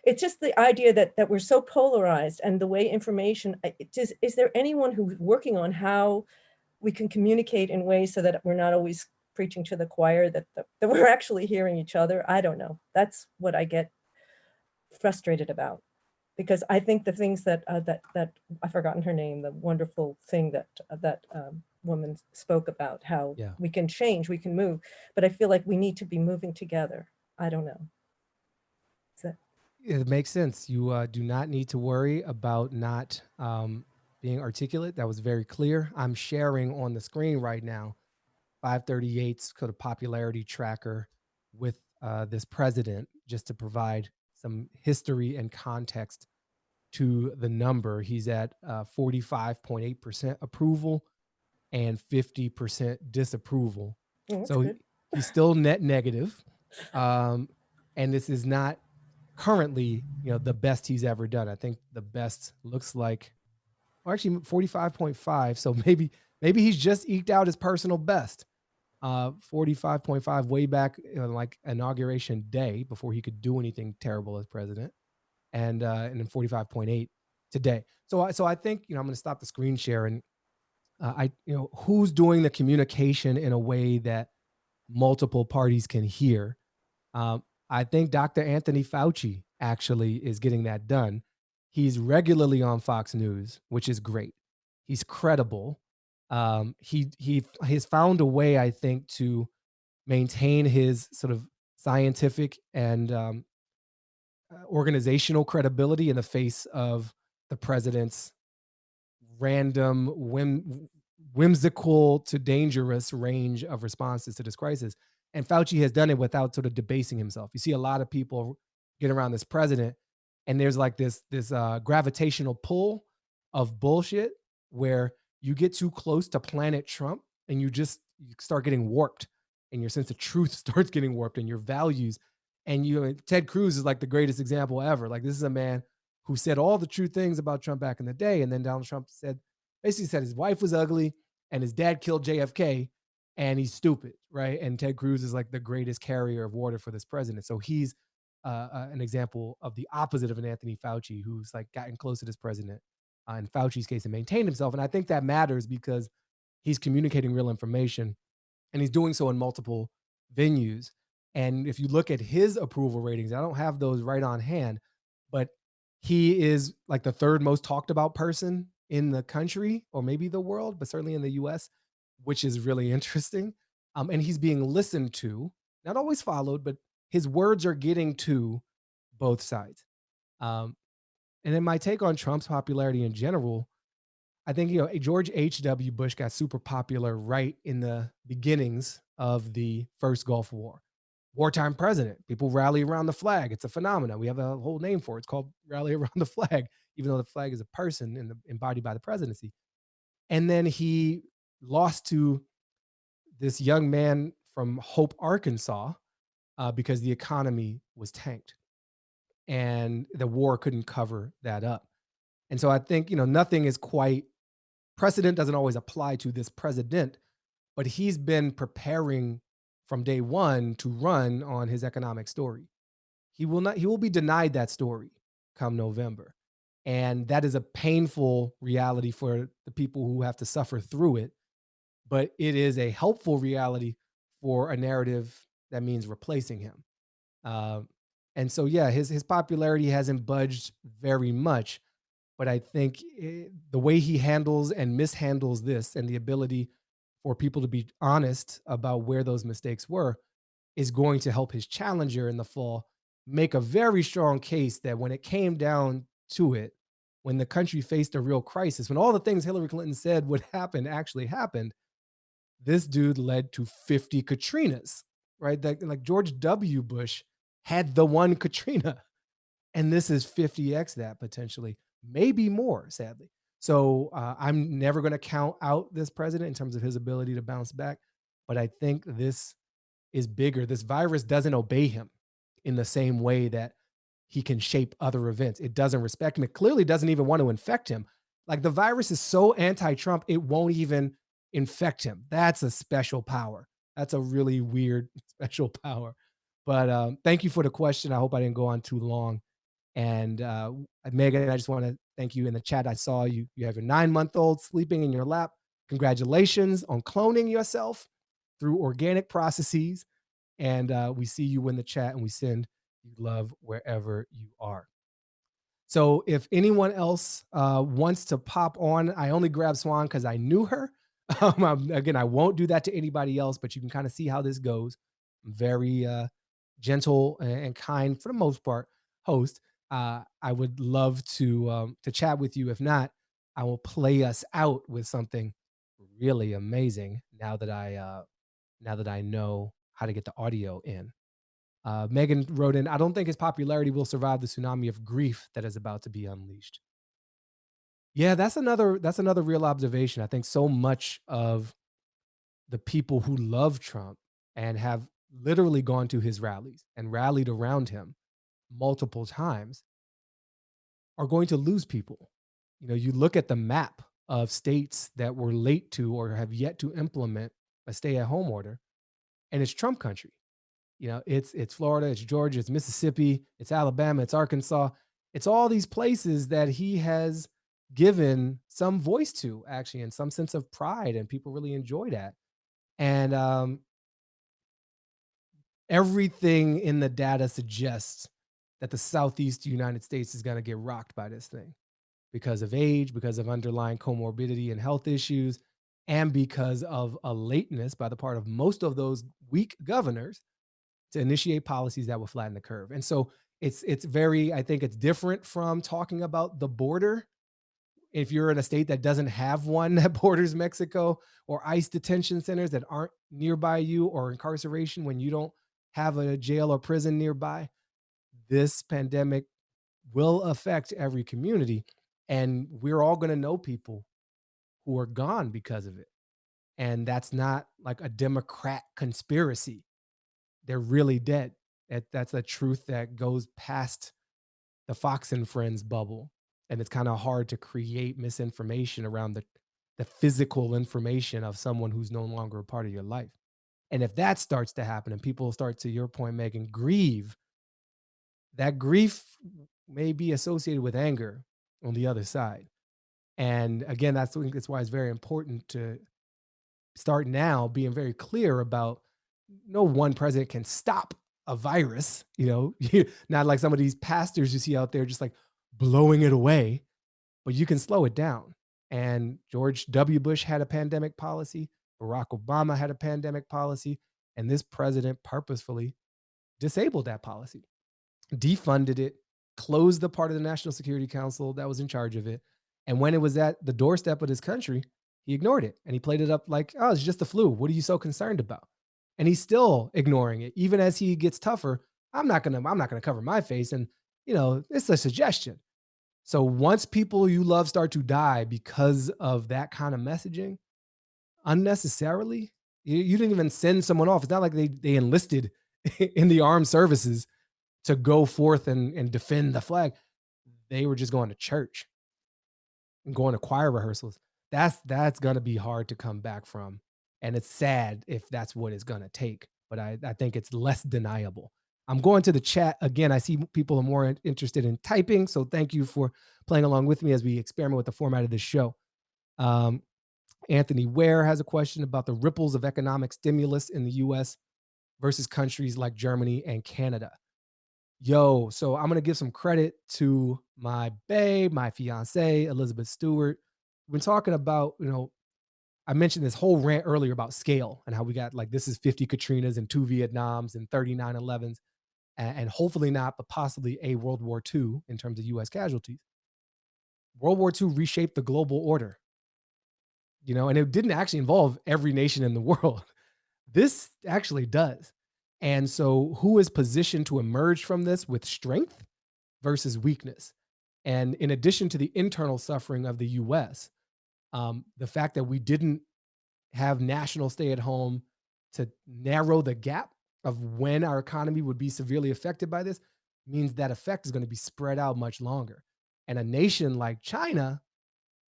It's just the idea that we're so polarized, and the way information, is there anyone who's working on how we can communicate in ways so that we're not always preaching to the choir, that we're actually hearing each other? I don't know. That's what I get frustrated about, because I think the things that I've forgotten her name, the wonderful thing that woman spoke about, how we can change, we can move, but I feel like we need to be moving together. I don't know. It makes sense. You do not need to worry about not being articulate. That was very clear. I'm sharing on the screen right now 538's kind of popularity tracker with this president, just to provide some history and context to the number. He's at 45.8% approval and 50% disapproval. So he's still net negative. And this is not currently, the best he's ever done. I think the best looks like, well, actually 45.5. So maybe he's just eked out his personal best. 45.5 way back, like inauguration day, before he could do anything terrible as president, and then 45.8 today. So I think, I'm going to stop the screen share, and who's doing the communication in a way that multiple parties can hear. I think Dr. Anthony Fauci actually is getting that done. He's regularly on Fox News, which is great. He's credible. He has found a way, I think, to maintain his sort of scientific and organizational credibility in the face of the president's random, whimsical to dangerous range of responses to this crisis. And Fauci has done it without sort of debasing himself. You see a lot of people get around this president, and there's like this gravitational pull of bullshit where you get too close to Planet Trump and you start getting warped, and your sense of truth starts getting warped, and your values. And Ted Cruz is like the greatest example ever. Like, this is a man who said all the true things about Trump back in the day, and then Donald Trump basically said his wife was ugly and his dad killed JFK and he's stupid, right? And Ted Cruz is like the greatest carrier of water for this president. So he's an example of the opposite of an Anthony Fauci, who's like gotten close to this president in Fauci's case and maintained himself. And I think that matters because he's communicating real information, and he's doing so in multiple venues. And if you look at his approval ratings, I don't have those right on hand, but he is like the third most talked about person in the country, or maybe the world, but certainly in the US, which is really interesting. And he's being listened to, not always followed, but his words are getting to both sides. And then my take on Trump's popularity in general, I think, George H.W. Bush got super popular right in the beginnings of the first Gulf War. Wartime president, people rally around the flag. It's a phenomenon. We have a whole name for it. It's called rally around the flag, even though the flag is a person embodied by the presidency. And then he lost to this young man from Hope, Arkansas, because the economy was tanked and the war couldn't cover that up. And so I think, nothing is quite, precedent doesn't always apply to this president, but he's been preparing from day one to run on his economic story. He will be denied that story come November. And that is a painful reality for the people who have to suffer through it. But it is a helpful reality for a narrative that means replacing him. And so, yeah, his popularity hasn't budged very much. But I think the way he handles and mishandles this, and the ability for people to be honest about where those mistakes were, is going to help his challenger in the fall make a very strong case that when it came down to it, when the country faced a real crisis, when all the things Hillary Clinton said would happen actually happened, this dude led to 50 Katrinas, right? Like George W. Bush had the one Katrina, and this is 50x that potentially, maybe more, sadly. So I'm never going to count out this president in terms of his ability to bounce back. But I think this is bigger. This virus doesn't obey him in the same way that he can shape other events. It doesn't respect him. It clearly doesn't even want to infect him. Like, the virus is so anti-Trump, it won't even infect him. That's a special power. That's a really weird special power. But thank you for the question. I hope I didn't go on too long. And Megan, I just want to thank you. In the chat, I saw you have your 9-month-old sleeping in your lap. Congratulations on cloning yourself through organic processes. And we see you in the chat, and we send you love wherever you are. So if anyone else wants to pop on, I only grabbed Swan because I knew her. Again, I won't do that to anybody else, but you can kind of see how this goes. I'm very gentle and kind, for the most part, host. I would love to chat with you. If not, I will play us out with something really amazing now that I know how to get the audio in. Megan wrote in, I don't think his popularity will survive the tsunami of grief that is about to be unleashed. Yeah, that's another real observation. I think so much of the people who love Trump and have literally gone to his rallies and rallied around him multiple times are going to lose people. You look at the map of states that were late to or have yet to implement a stay-at-home order, and it's Trump country. It's Florida, it's Georgia, it's Mississippi, it's Alabama, it's Arkansas. It's all these places that he has given some voice to, actually, and some sense of pride, and people really enjoy that. And everything in the data suggests that the Southeast United States is going to get rocked by this thing because of age, because of underlying comorbidity and health issues, and because of a lateness by the part of most of those weak governors to initiate policies that will flatten the curve. And so it's very, I think it's different from talking about the border. If you're in a state that doesn't have one that borders Mexico, or ICE detention centers that aren't nearby you, or incarceration when you don't have a jail or prison nearby, this pandemic will affect every community. And we're all going to know people who are gone because of it. And that's not like a Democrat conspiracy. They're really dead. That's a truth that goes past the Fox and Friends bubble. And it's kind of hard to create misinformation around the physical information of someone who's no longer a part of your life. And if that starts to happen and people start, to your point, Megan, grieve, that grief may be associated with anger on the other side. And again, that's why it's very important to start now being very clear about no one president can stop a virus, not like some of these pastors you see out there just like blowing it away, but you can slow it down. And George W. Bush had a pandemic policy. Barack Obama had a pandemic policy. And this president purposefully disabled that policy, defunded it, closed the part of the National Security Council that was in charge of it. And when it was at the doorstep of this country, he ignored it. And he played it up like, oh, it's just the flu. What are you so concerned about? And he's still ignoring it. Even as he gets tougher, I'm not gonna cover my face. And it's a suggestion. So once people you love start to die because of that kind of messaging, unnecessarily, you didn't even send someone off. It's not like they enlisted in the armed services to go forth and defend the flag. They were just going to church and going to choir rehearsals. That's going to be hard to come back from. And it's sad if that's what it's going to take. But I think it's less deniable. I'm going to the chat again. I see people are more interested in typing. So thank you for playing along with me as we experiment with the format of this show. Anthony Ware has a question about the ripples of economic stimulus in the US versus countries like Germany and Canada. So I'm going to give some credit to my babe, my fiance, Elizabeth Stewart. We've been talking about, I mentioned this whole rant earlier about scale and how we got like, this is 50 Katrinas and 2 Vietnams and 30 9/11s, and hopefully not, but possibly a World War II in terms of US casualties. World War II reshaped the global order, and it didn't actually involve every nation in the world. This actually does. And so who is positioned to emerge from this with strength versus weakness? And in addition to the internal suffering of the US, the fact that we didn't have national stay at home to narrow the gap of when our economy would be severely affected by this means that effect is going to be spread out much longer. And a nation like China,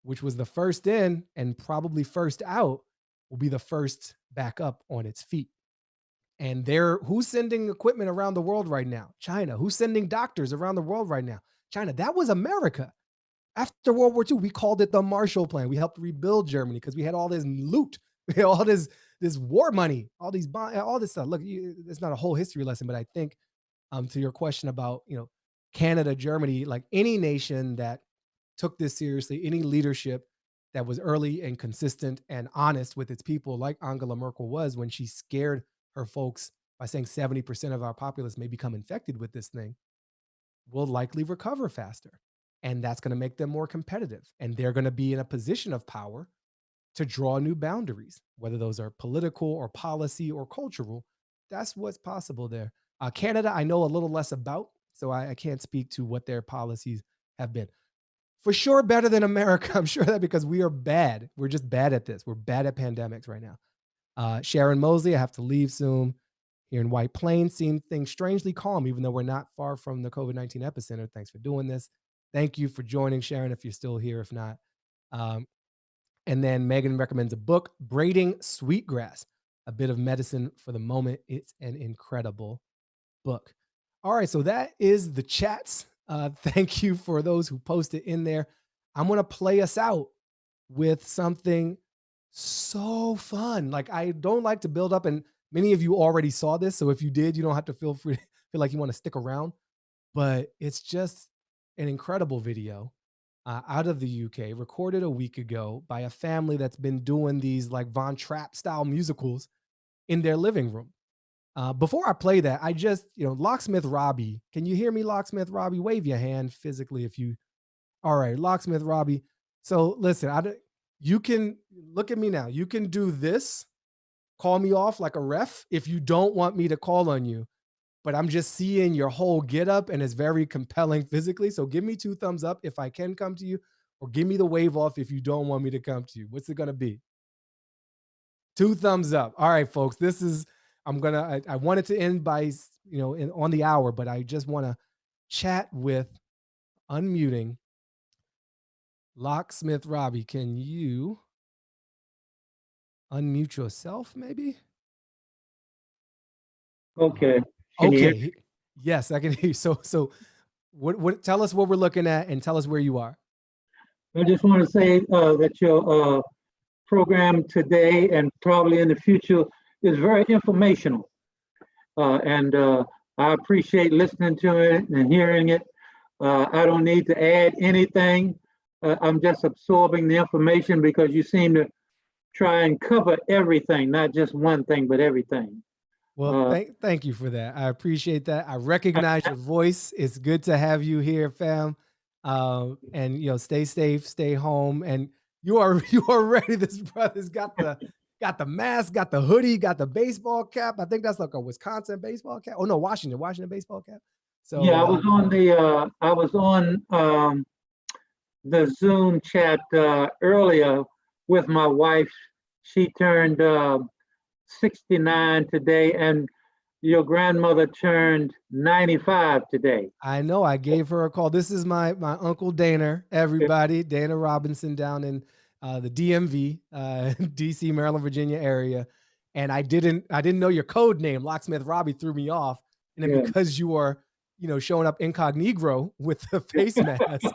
which was the first in and probably first out, will be the first back up on its feet. And who's sending equipment around the world right now? China. Who's sending doctors around the world right now? China. That was America. After World War II, we called it the Marshall Plan. We helped rebuild Germany because we had all this loot, we had all this war money, all this stuff. Look, it's not a whole history lesson, but I think to your question about Canada, Germany, like any nation that took this seriously, any leadership that was early and consistent and honest with its people, like Angela Merkel was when she scared her folks by saying 70% of our populace may become infected with this thing, will likely recover faster. And that's going to make them more competitive. And they're going to be in a position of power to draw new boundaries, whether those are political or policy or cultural. That's what's possible there. Canada, I know a little less about, so I can't speak to what their policies have been. For sure, better than America. I'm sure that because we are bad. We're just bad at this. We're bad at pandemics right now. Sharon Mosley, I have to leave soon. Here in White Plains, seeing things strangely calm, even though we're not far from the COVID-19 epicenter. Thanks for doing this. Thank you for joining, Sharon, if you're still here. If not, and then Megan recommends a book, Braiding Sweetgrass, a bit of medicine for the moment. It's an incredible book. All right, so that is the chats. Thank you for those who posted in there. I'm going to play us out with something so fun. Like, I don't like to build up, and Many of you already saw this, so if you did, you don't have to feel like you want to stick around. But it's just an incredible video out of the UK, recorded a week ago by a family that's been doing these like Von Trapp style musicals in their living room. Before I play that, I just, Locksmith Robbie, can you hear me, Locksmith Robbie? Wave your hand physically if you, all right, Locksmith Robbie. So listen, you can look at me now. You can do this, call me off like a ref if you don't want me to call on you, but I'm just seeing your whole get up and it's very compelling physically. So give me 2 thumbs up if I can come to you, or give me the wave off if you don't want me to come to you. What's it going to be? 2 thumbs up. All right, folks, I wanted to end by, on the hour, but I just want to chat with unmuting Locksmith Robbie. Can you unmute yourself maybe? Okay. Can you hear me? Okay. Yes, I can hear you. So what tell us what we're looking at and tell us where you are. I just want to say that your program today and probably in the future is very informational. And I appreciate listening to it and hearing it. I don't need to add anything. I'm just absorbing the information because you seem to try and cover everything, not just one thing, but everything. Well, thank you for that. I appreciate that. I recognize your voice. It's good to have you here, fam. And stay safe, stay home. And you are ready. This brother's got the mask, got the hoodie, got the baseball cap. I think that's like a Wisconsin baseball cap. Oh no, Washington baseball cap. So yeah, I was on the Zoom chat earlier with my wife. She turned 69 today, and your grandmother turned 95 today. I know. I gave her a call. This is my Uncle Dana, everybody. Dana Robinson down in the DMV, DC, Maryland, Virginia area. And I didn't know your code name. Locksmith Robbie threw me off. And then because you are, showing up incognito with the face mask.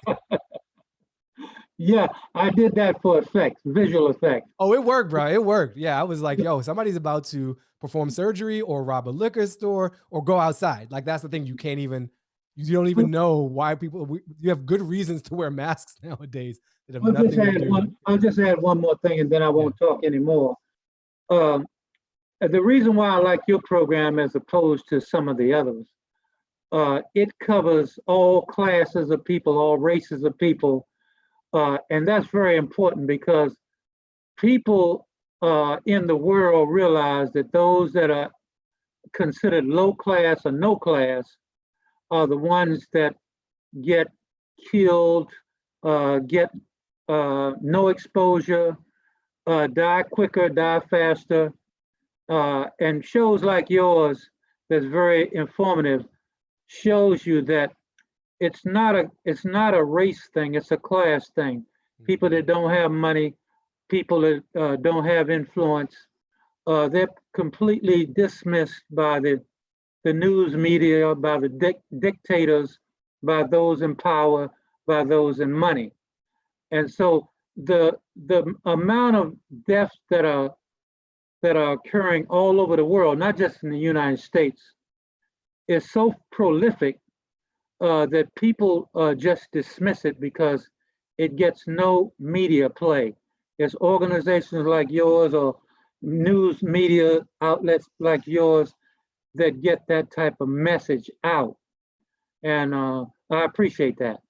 Yeah, I did that for effect, visual effect. Oh, it worked, bro. It worked. Yeah, I was like, yo, somebody's about to perform surgery or rob a liquor store or go outside. Like, that's the thing. You don't even know why you have good reasons to wear masks nowadays that have nothing to do. I'll just add one more thing and then I won't talk anymore. The reason why I like your program as opposed to some of the others, it covers all classes of people, all races of people. And that's very important because people in the world realize that those that are considered low class or no class are the ones that get killed, get no exposure, die quicker, die faster. And shows like yours that's very informative shows you that it's not a race thing, it's a class thing. People that don't have money, people that don't have influence, they're completely dismissed by the news media, by the dictators, by those in power, by those in money. And so the amount of deaths that are occurring all over the world, not just in the United States, is so prolific that people just dismiss it because it gets no media play. It's organizations like yours or news media outlets like yours that get that type of message out. And I appreciate that.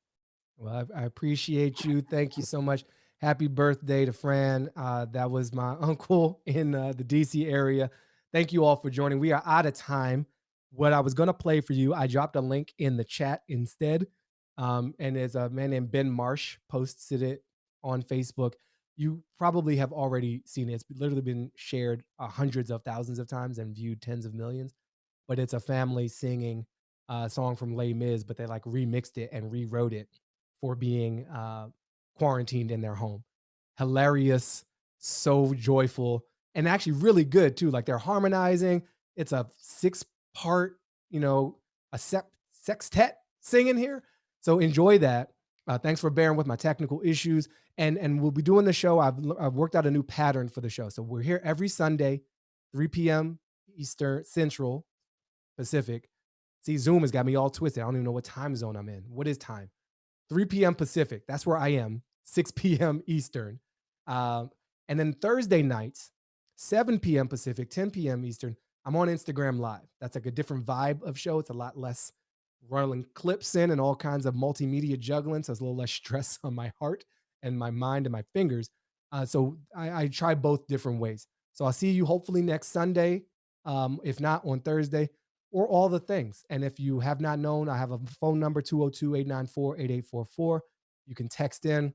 Well, I appreciate you. Thank you so much. Happy birthday to Fran. That was my uncle in the DC area. Thank you all for joining. We are out of time. What I was going to play for you, I dropped a link in the chat instead. And there's a man named Ben Marsh posted it on Facebook. You probably have already seen it. It's literally been shared hundreds of thousands of times and viewed tens of millions. But it's a family singing a song from Les Mis, but they like remixed it and rewrote it for being quarantined in their home. Hilarious, so joyful, and actually really good too. Like they're harmonizing. It's a 6-part, a sextet singing here. So enjoy that. Thanks for bearing with my technical issues. And we'll be doing the show. I've worked out a new pattern for the show. So we're here every Sunday, 3 p.m. Eastern, Central, Pacific. See, Zoom has got me all twisted. I don't even know what time zone I'm in. What is time? 3 p.m. Pacific. That's where I am. 6 p.m. Eastern. And then Thursday nights, 7 p.m. Pacific, 10 p.m. Eastern, I'm on Instagram Live. That's like a different vibe of show. It's a lot less rolling clips in and all kinds of multimedia juggling. So it's a little less stress on my heart and my mind and my fingers. So I try both different ways. So I'll see you hopefully next Sunday, if not on Thursday, or all the things. And if you have not known, I have a phone number, 202-894-8844. You can text in.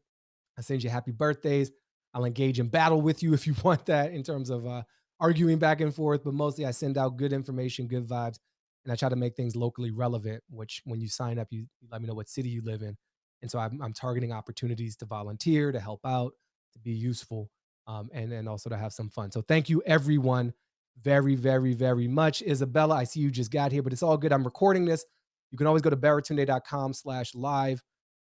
I send you happy birthdays. I'll engage in battle with you if you want that in terms of arguing back and forth. But mostly I send out good information, good vibes. And I try to make things locally relevant, which when you sign up, you let me know what city you live in. And so I'm targeting opportunities to volunteer, to help out, to be useful, and also to have some fun. So thank you, everyone, very, very, very much. Isabella, I see you just got here, but it's all good. I'm recording this. You can always go to baratunde.com/live.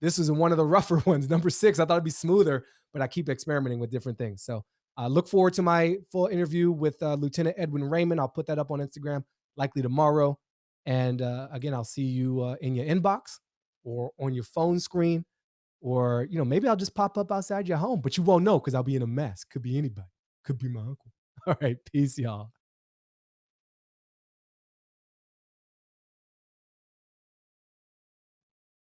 This is one of the rougher ones, number 6. I thought it'd be smoother, but I keep experimenting with different things. So look forward to my full interview with Lieutenant Edwin Raymond. I'll put that up on Instagram likely tomorrow. And again, I'll see you in your inbox or on your phone screen, or maybe I'll just pop up outside your home, but you won't know because I'll be in a mess. Could be anybody. Could be my uncle. All right. Peace, y'all.